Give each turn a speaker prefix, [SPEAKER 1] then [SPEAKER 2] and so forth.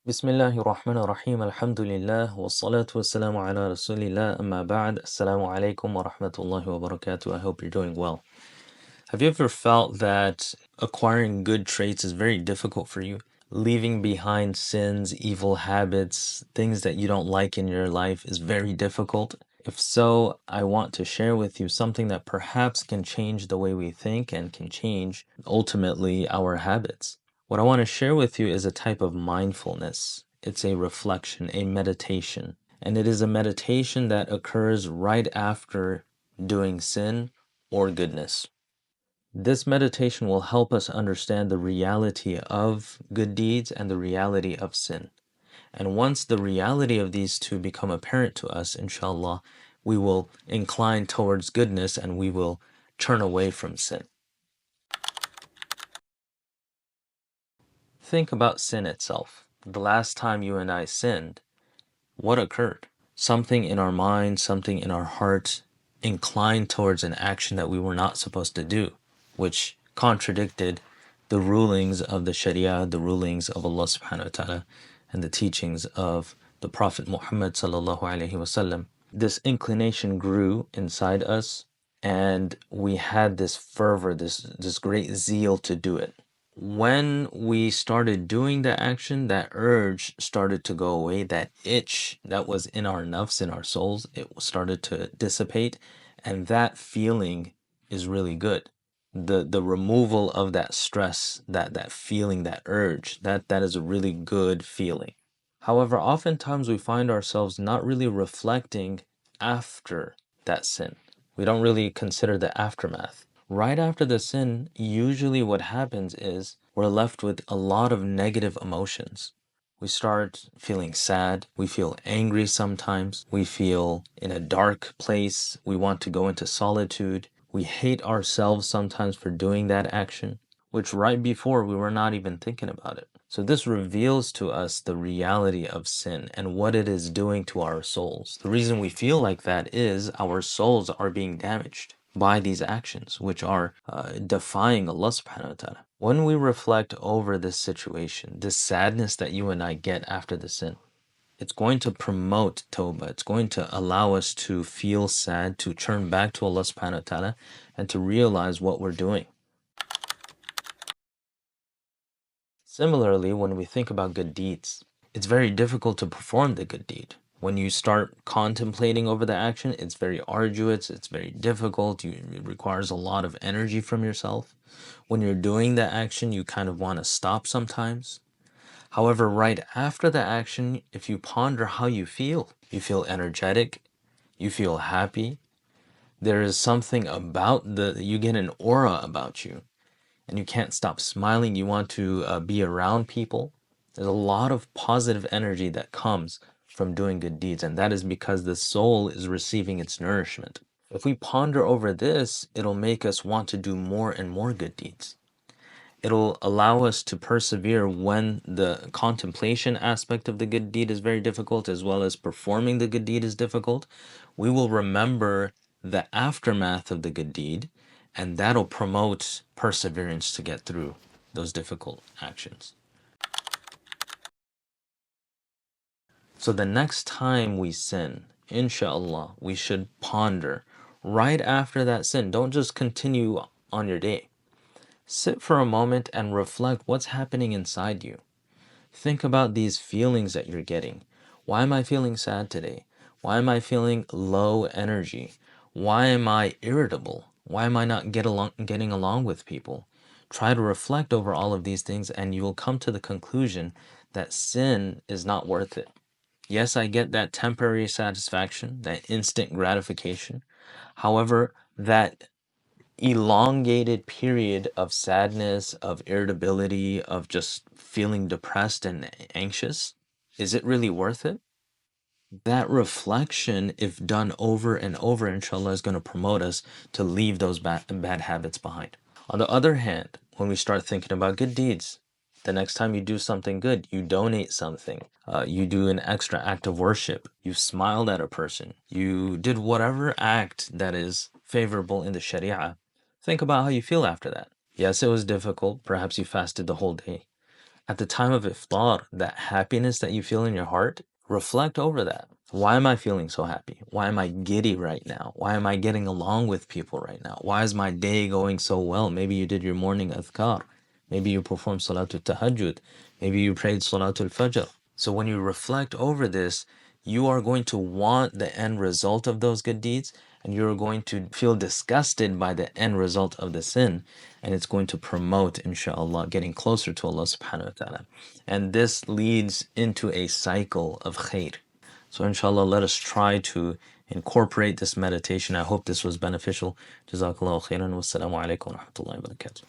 [SPEAKER 1] Bismillahir Rahmanir Rahim. Alhamdulillah. Wassalatu wassalamu ala Rasulillah. Amma ba'd. Assalamu alaikum wa rahmatullahi wa barakatuh. I hope you're doing well. Have you ever felt that acquiring good traits is very difficult for you? Leaving behind sins, evil habits, things that you don't like in your life is very difficult? If so, I want to share with you something that perhaps can change the way we think and can change ultimately our habits. What I want to share with you is a type of mindfulness. It's a reflection, a meditation. And it is a meditation that occurs right after doing sin or goodness. This meditation will help us understand the reality of good deeds and the reality of sin. And once the reality of these two become apparent to us, inshallah, we will incline towards goodness and we will turn away from sin. Think about sin itself. The last time you and I sinned, what occurred? Something in our mind, something in our heart inclined towards an action that we were not supposed to do, which contradicted the rulings of the Sharia, the rulings of Allah subhanahu wa ta'ala, and the teachings of the Prophet Muhammad sallallahu alaihi wasallam. This inclination grew inside us, and we had this fervor, this great zeal to do it. When we started doing the action, that urge started to go away. That itch that was in our nafs, in our souls, it started to dissipate, and that feeling is really good. The removal of that stress, that feeling, that urge, that is a really good feeling. However, oftentimes we find ourselves not really reflecting after that sin. We don't really consider the aftermath. Right after the sin, usually what happens is we're left with a lot of negative emotions. We start feeling sad. We feel angry sometimes. We feel in a dark place. We want to go into solitude. We hate ourselves sometimes for doing that action, which right before we were not even thinking about it. So this reveals to us the reality of sin and what it is doing to our souls. The reason we feel like that is our souls are being damaged by these actions, which are defying Allah subhanahu wa ta'ala. When we reflect over this situation, this sadness that you and I get after the sin, it's going to promote tawbah. It's going to allow us to feel sad, to turn back to Allah subhanahu wa ta'ala, and to realize what we're doing. Similarly, when we think about good deeds, it's very difficult to perform the good deed. When you start contemplating over the action, it's very arduous, it's very difficult, it requires a lot of energy from yourself. When you're doing the action, you kind of want to stop sometimes. However, right after the action, if you ponder how you feel energetic, you feel happy. There is something about you get an aura about you, and you can't stop smiling. You want to be around people. There's a lot of positive energy that comes from doing good deeds, and that is because the soul is receiving its nourishment. If we ponder over this, it'll make us want to do more and more good deeds. It'll allow us to persevere when the contemplation aspect of the good deed is very difficult, as well as performing the good deed is difficult. We will remember the aftermath of the good deed, and that'll promote perseverance to get through those difficult actions. So the next time we sin, inshallah, we should ponder right after that sin. Don't just continue on your day. Sit for a moment and reflect what's happening inside you. Think about these feelings that you're getting. Why am I feeling sad today? Why am I feeling low energy? Why am I irritable? Why am I not getting along with people? Try to reflect over all of these things and you will come to the conclusion that sin is not worth it. Yes, I get that temporary satisfaction, that instant gratification. However, that elongated period of sadness, of irritability, of just feeling depressed and anxious, is it really worth it? That reflection, if done over and over, inshallah, is going to promote us to leave those bad habits behind. On the other hand, when we start thinking about good deeds, the next time you do something good, you donate something, you do an extra act of worship, you smiled at a person, you did whatever act that is favorable in the Sharia. Think about how you feel after that. Yes, it was difficult. Perhaps you fasted the whole day. At the time of iftar, that happiness that you feel in your heart, reflect over that. Why am I feeling so happy? Why am I giddy right now? Why am I getting along with people right now? Why is my day going so well? Maybe you did your morning adhkar. Maybe you performed salatul tahajjud. Maybe you prayed salatul fajr. So when you reflect over this, you are going to want the end result of those good deeds, and you're going to feel disgusted by the end result of the sin, and it's going to promote, inshallah, getting closer to Allah subhanahu wa ta'ala. And this leads into a cycle of khair. So inshallah, let us try to incorporate this meditation. I hope this was beneficial. Jazakallahu khairan. Wassalamu alaikum wa rahmatullahi wa barakatuh.